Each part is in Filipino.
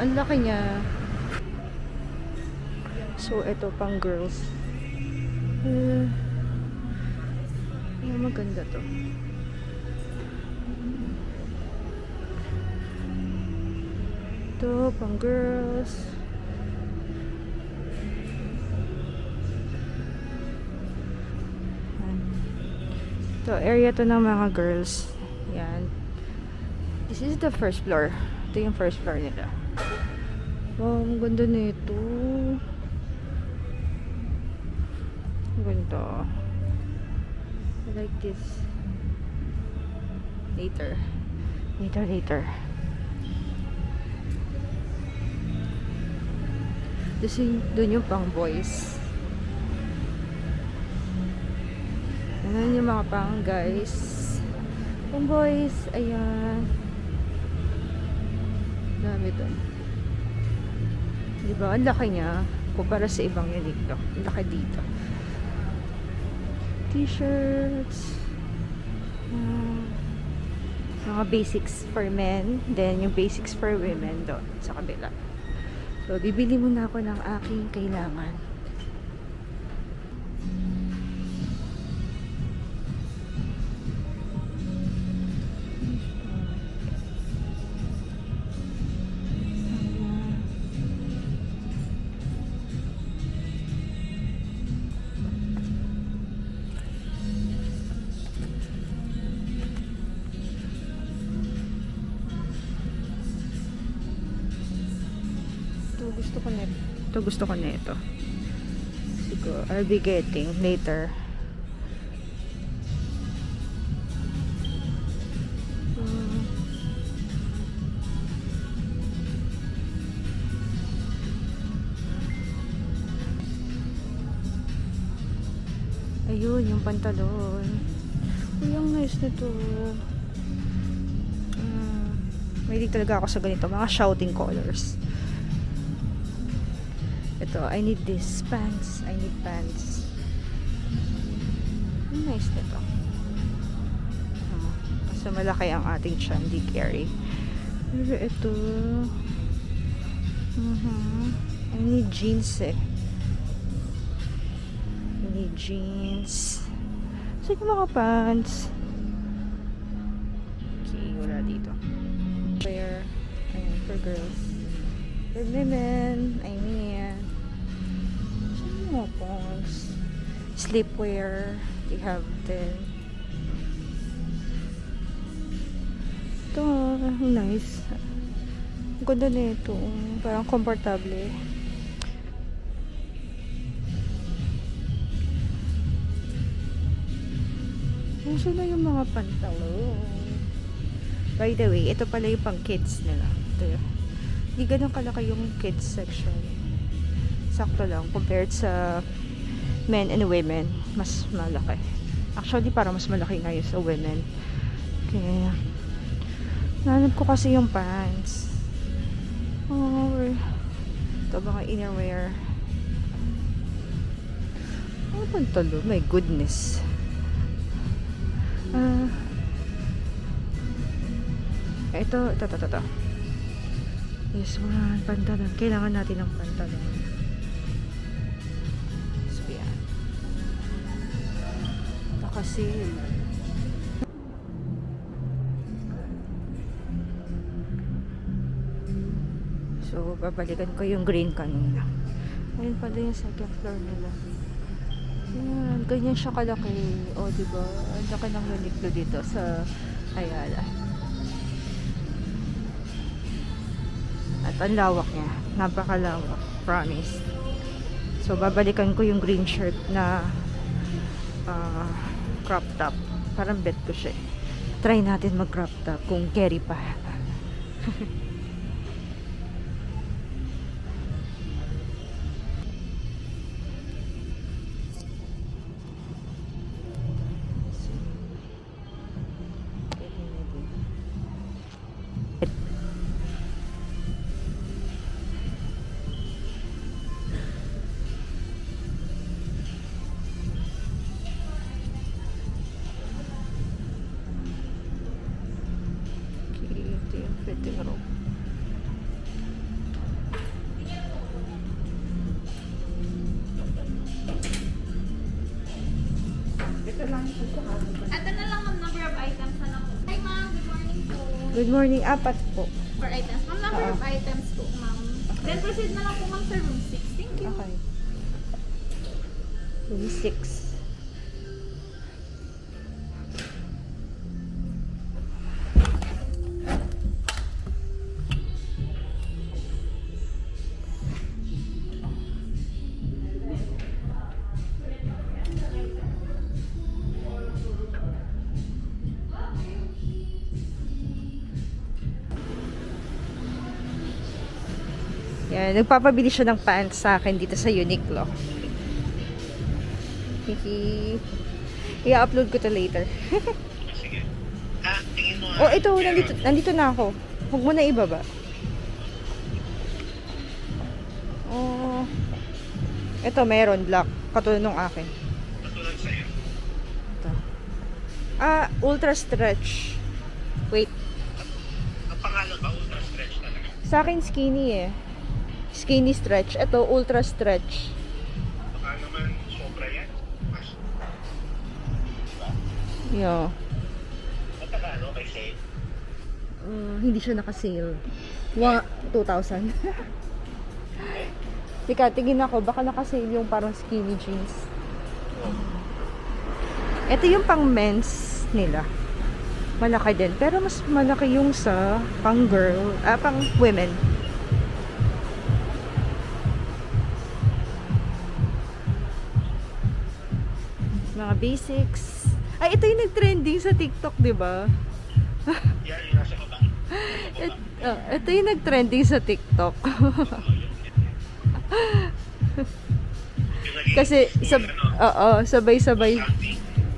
Ang laki niya. So, ito pang girls. Maganda to. Ito, pang girls. Ito, area to ng mga girls. Yan. This is the first floor. Ito yung first floor nila. Wow, ang ganda nito. Ang ganda. I like this. Later. Doon yung pang boys. Ayan yung mga pang guys. Pang boys. Ayan. Dami doon. Diba? Ang laki niya. Kumpara sa ibang unique to. Ang laki dito. T-shirts. Mga basics for men. Then yung basics for women doon sa kabila. So, bibili muna ako ng aking kailangan. Gusto ko na ito. Siguro, I'll be getting later. Ayun, yung pantalon. Uy, ang nice nito. Mahilig talaga ako sa ganito. Mga shouting colors. Ito, I need this pants. I need pants. Nice nito. Kasi malaki ang ating tiyan, di carry. Pero ito, I need jeans eh. I need jeans. So, yung mga pants. Okay, wala dito. Wear, ayan, for girls. For women, I mean, mga pants. Sleepwear, they have then. Ito, nice. Ang ganda na ito. Parang komportable. Gusto na yung mga pantalon. By the way, ito pala yung pang kids nila. Ito yun. Hindi ganun kalaki yung kids section. Sakto lang compared sa men and women, mas malaki. Actually, parang mas malaki nga yun sa women. Kaya nahanap ko kasi yung pants. Ito mga innerwear. Ano pantalo? My goodness. Ito. Yes, one pantalon. Kailangan natin ng pantalon. So, yan. Nakasil. So, babalikan ko yung green kanina. Ayun pala yung second floor nila. Yan, ganyan siya kalaki. O, diba? Ang laki ng Uniqlo dito sa Ayala. At ang lawak niya. Napakalawak. Promise. So, babalikan ko yung green shirt na crop top. Parang bet ko siya. Try natin mag crop top kung carry pa. Fitting room. Good morning. Apat po. 4 items. Ma'am, number of items po, ma'am. Then proceed na lang po, ma'am, sa room 6. Thank you. Okay. Room 6. Yan, nagpapabili siya ng pants sa akin dito sa Uniqlo. Hihi. I-upload ko to later. Sige. Tingin mo Oh, ito, nandito na ako. Huwag mo na ibaba. Oh. Ito, meron black. Katulad nung akin. Katulad sa'yo. Ito. Ultra stretch. Wait. Ang pangalan ba, ultra stretch talaga? Sa akin skinny eh. Skinny stretch. Ito, ultra stretch. Baka naman sobra yan. Mas. Diba? Yeah. At saka ano, may sale. Hindi siya naka-sale. 2,000. Teka, tingin ako. Baka naka-sale yung parang skinny jeans. Ito yung pang men's nila. Malaki din. Pero mas malaki yung sa pang girl. Pang women. Mga basics. Ay, ito yung nag-trending sa TikTok, di ba? Yan, yung nasa baba. Ito yung nag-trending sa TikTok. Kasi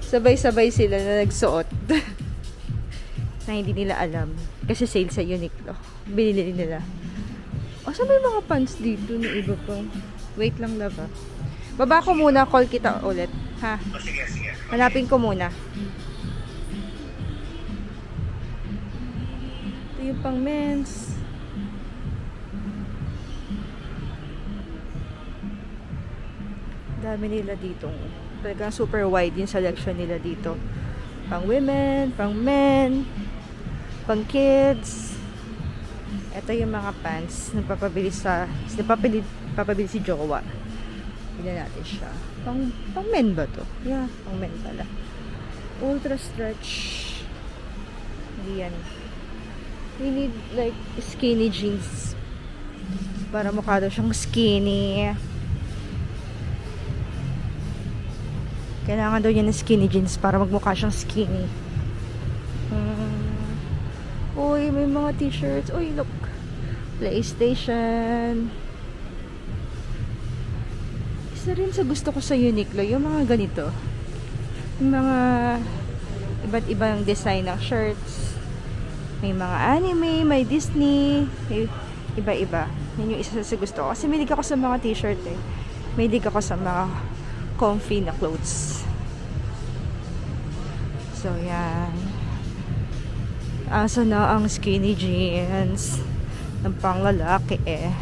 sabay-sabay sila na nagsuot. Na hindi nila alam. Kasi sale sa Uniqlo. Binili nila. Saan may mga pants dito na iba pa? Wait lang laba. Baba ko muna, call kita ulit. Ha? Sige, sige. Hanapin ko muna. Ito yung pang men's. Dami nila dito. Talagang super wide yung selection nila dito. Pang women, pang men, pang kids. Ito yung mga pants. Nagpapabili si Jowa. Tignan natin siya. Pang men ba to? Yeah, pang men pala. Ultra stretch. Hindi yan. We need like skinny jeans. Para mukha daw siyang skinny. Kailangan daw niya ng skinny jeans para magmukha siyang skinny. Uy, may mga t-shirts. Uy, look. PlayStation. Isa rin sa gusto ko sa Uniqlo, yung mga ganito. Yung mga iba't ibang design ng shirts. May mga anime, may Disney, may iba-iba. Yun yung isa sa gusto ko. Kasi mahilig ako sa mga t-shirt eh. Mahilig ako sa mga comfy na clothes. So, yan. Asa na ang skinny jeans ng panglalaki eh.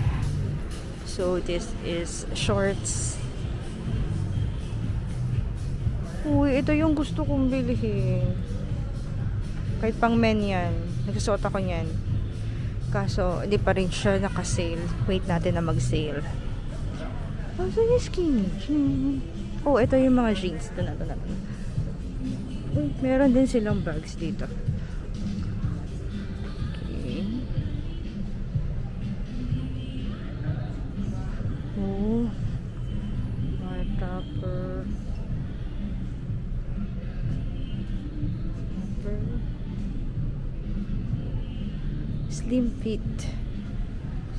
So, this is shorts. Uy, ito yung gusto kong bilhin. Kahit pang men yan. Nagsusuot ako niyan. Kaso, hindi pa rin siya naka-sale. Wait natin na mag-sale. So yung skinny jeans. Oh, ito yung mga jeans. Ito na. Meron din silang bags dito. Okay. Oh. My topper. Slim fit.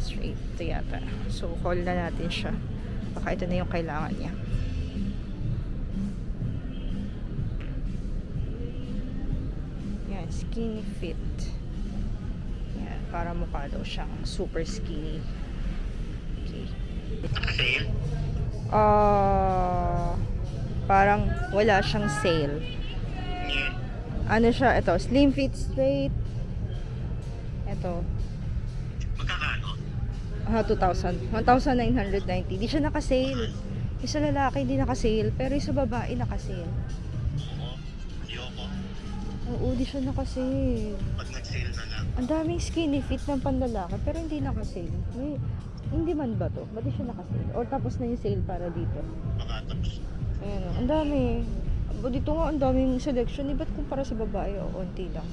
Straight. Ito yata. So, call na natin siya. Baka ito na yung kailangan niya. Yan, skinny fit. Yan, para mukha daw siyang super skinny. Okay. Sale? Parang wala siyang sale. Yeah. Ano siya? Ito, slim fit straight. Ito. Magkakano? 2,000. 1,990. Di siya naka-sale. Isa lalaki hindi naka-sale, pero isa babae naka-sale. Oo. Ayoko. Oo, di siya naka-sale. Pag nag-sale na lang. Ang daming skinny fit ng panlalaki pero hindi naka-sale. Hindi man ba to? Ba't di siya naka-sale? Or tapos na yung sale para dito? Baka tapos. Ayan o, ang dami. Dito nga ang daming selection. Ba't kumpara sa babae o konti lang?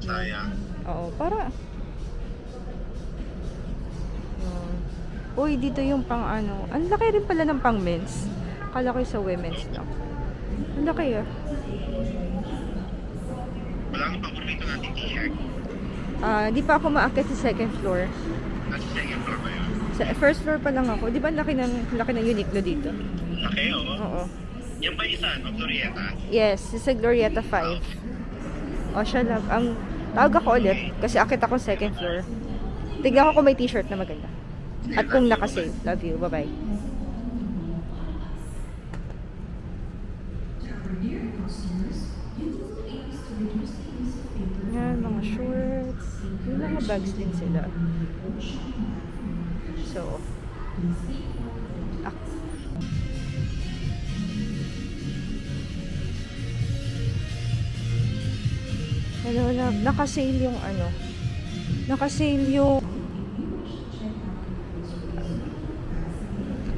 Sayang. Oo, para. Uy, dito yung pang ano. Ang laki rin pala ng pang men's. Kala ko yung sa women's lang. Ang laki ah. Wala kang paborito natin t-shirt. Di pa ako maakyat sa second floor. Nasa second floor ba yun? Sa first floor pa lang ako. Di ba laki ng Uniqlo dito? Laki, oo. Oo. Yan pa isa, no? Glorieta. Yes, sa Glorieta 5. O siya lang. Ang tawag ako ulit kasi akit ako second floor. Tignan ko kung may t-shirt na maganda. At kung naka-sale. Love you. Bye-bye. Yan, mga shorts. Yung mga bags din sila. So, hello, love. Naka-sale yung ano. Naka-sale yung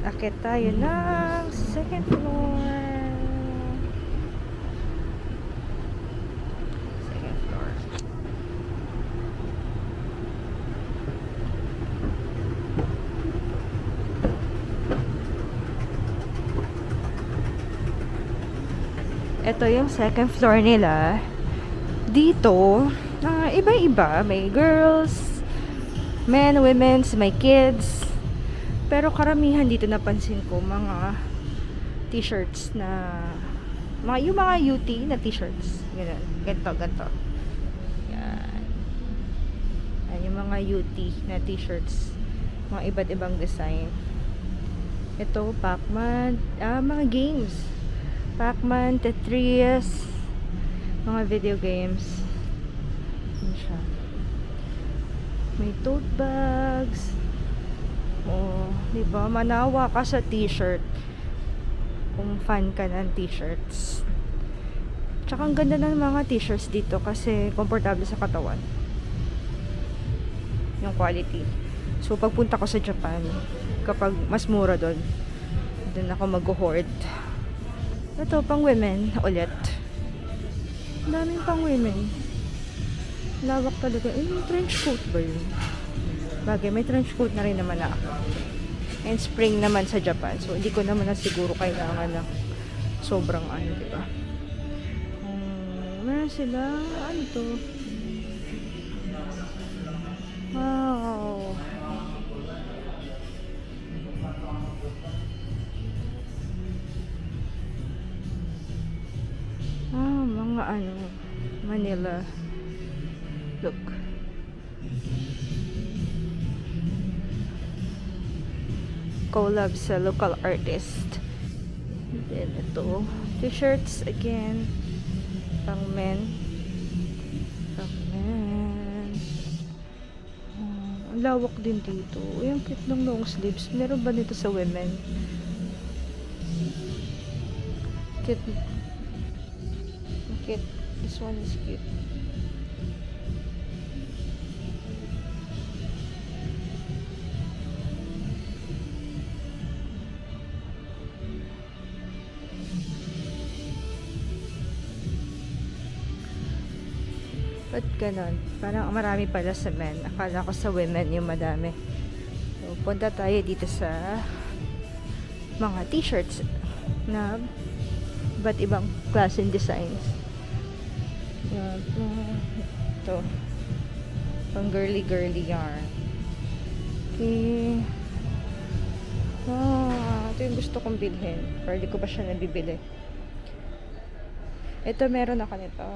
akit tayo ng second floor. Second floor. Ito yung second floor nila. Dito, iba-iba. May girls, men, women's, may kids. Pero karamihan dito napansin ko mga t-shirts na yung mga UT na t-shirts. Ganun. Ganto. Yan. Yan yung mga UT na t-shirts. Mga iba't ibang design. Ito, Pac-Man. Mga games. Pac-Man, Tetris. Mga video games. Yan siya. May tote bags. Oh, di ba? Manawa ka sa t-shirt. Kung fan ka ng t-shirts. Tsaka ang ganda ng mga t-shirts dito kasi komportable sa katawan. Yung quality. So, pagpunta ko sa Japan, kapag mas mura doon ako mag-hoard. Ito, pang women ulit. Ang daming pang women. Lawak talaga. Yung trench coat ba yun? Bagay, may trench coat na rin naman na ako. And spring naman sa Japan. So, hindi ko naman na siguro kailangan ng sobrang ano, diba? Meron sila, ano to? Wow! Mga ano, Manila. Look. Collab sa local artist. Then ito, t-shirts again. Pang men. Ang lawak din dito. Yung cute ng long sleeves. Meron ba nito sa women? Cute. Cute. This one is cute. Ba't ganon? Parang marami pala sa men. Akala ko sa women yung madami. So, punta tayo dito sa mga t-shirts na ba't ibang klase and designs. Ito. Pang girly yarn. Okay. Ito yung gusto kong bilhin. Pero di ko pa siya nabibili. Ito, meron ako nito.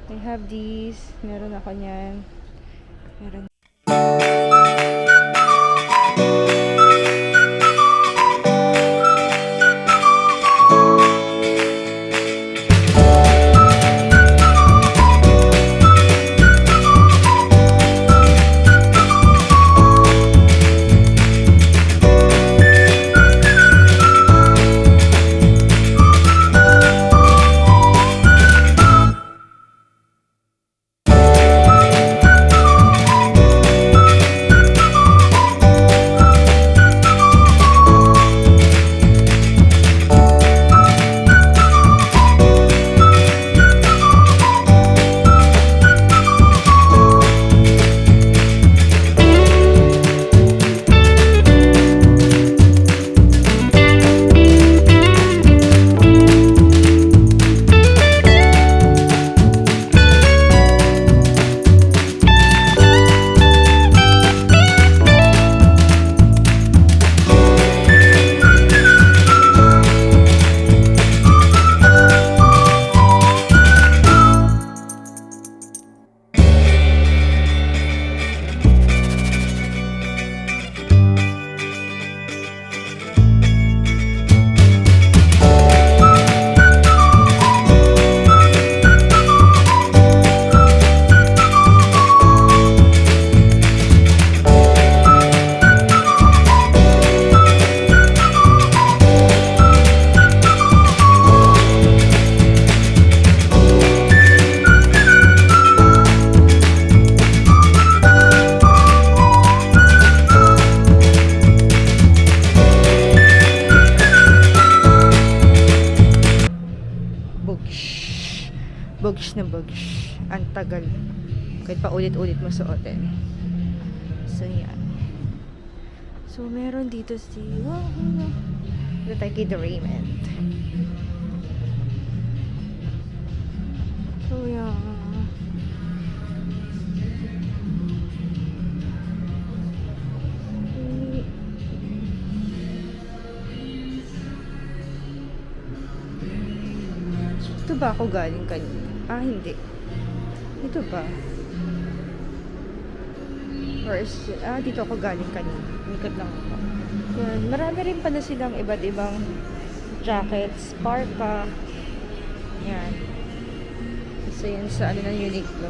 I have these. Meron ako niyan. Meron. bugs na bugs. Ang tagal. Kahit pa ulit-ulit mo suotin. So, yan. So, meron dito si... Wow! Dito tayo kay The Raymond. So, yan. Ito ba ako galing kanina? Ah, hindi. Ito ba? Dito ako galing kanina. Ikot lang ako. Yan. Marami rin pala silang iba't ibang jackets, parka. Yan. Isa yan sa ano na Uniqlo.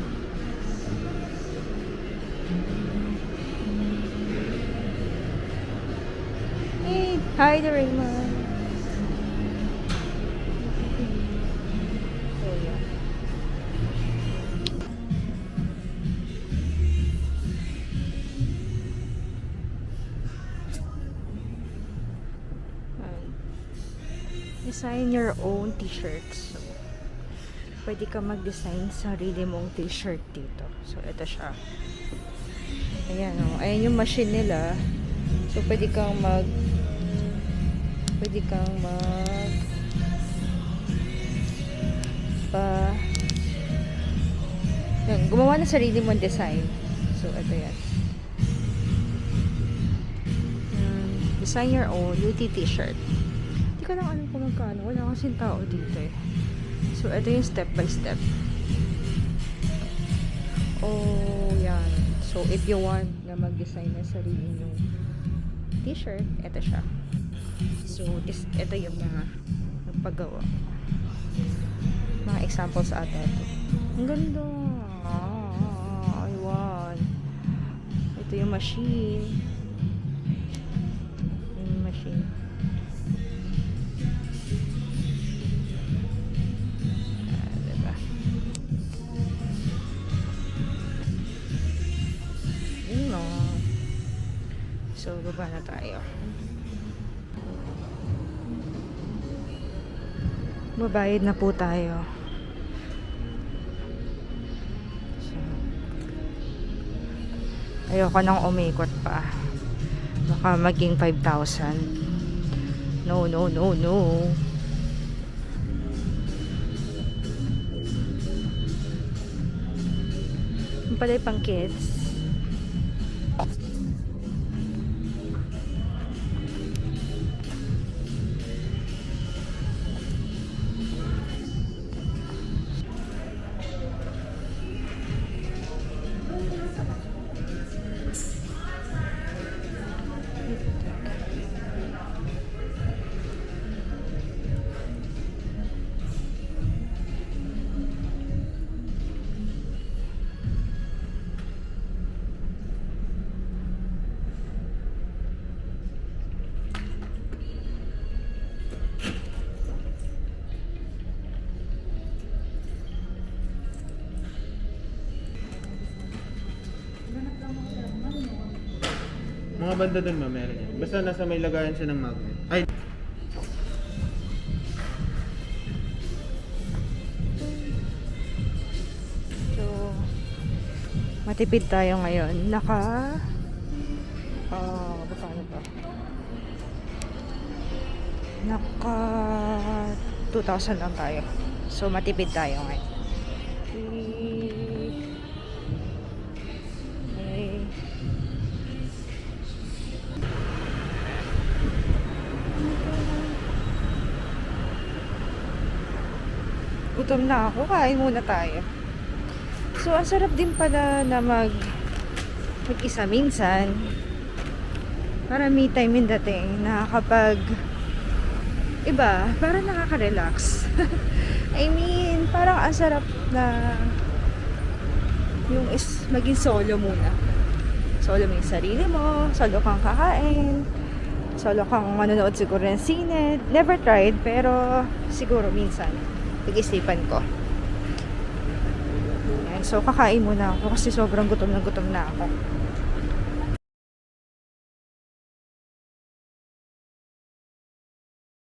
Hey! Hi, The Raymond! So, yeah. Design your own t-shirts. So, pwede ka mag-design sarili mong t-shirt dito. So, ito siya. Ayan, oh. Ayan yung machine nila. So, pwede kang yan, gumawa na sarili mong design. So, ito yan. Design your own UT t-shirt. Hindi ko lang alam kung magkano. Wala kasing tao dito eh. So, ito yung step by step. Oh, yan. So, if you want na mag-design na sarili yung t-shirt, ito siya. So, ito yung mga nagpagawa. Mga examples ata ito. Ang ganda. I want. Ito yung machine. Yung machine. Diba? Yun no. So, baba na tayo. Babayad na po tayo. So, ayoko nang umikot pa. Baka maging 5,000. No, no, no, no. Yung pala yung pang kids. Mga banda dun, ma'am, meron yan. Basta nasa may lagayan siya ng magnet. Ay! So, matipid tayo ngayon. Paano ba? Naka 2,000 lang tayo. So, matipid tayo ngayon. Okay. Gutom na ako, kain muna tayo. So, ang sarap din pala na mag-isa minsan. Para me time in dating na kapag iba, parang nakaka-relax. I mean, parang ang sarap na yung maging solo muna. Solo mo yung sarili mo, solo kang kakain, solo kang manonood siguro ng sine. Never tried, pero siguro minsan pag-isipan ko. Ayan, so kakain muna ako kasi sobrang gutom na ako.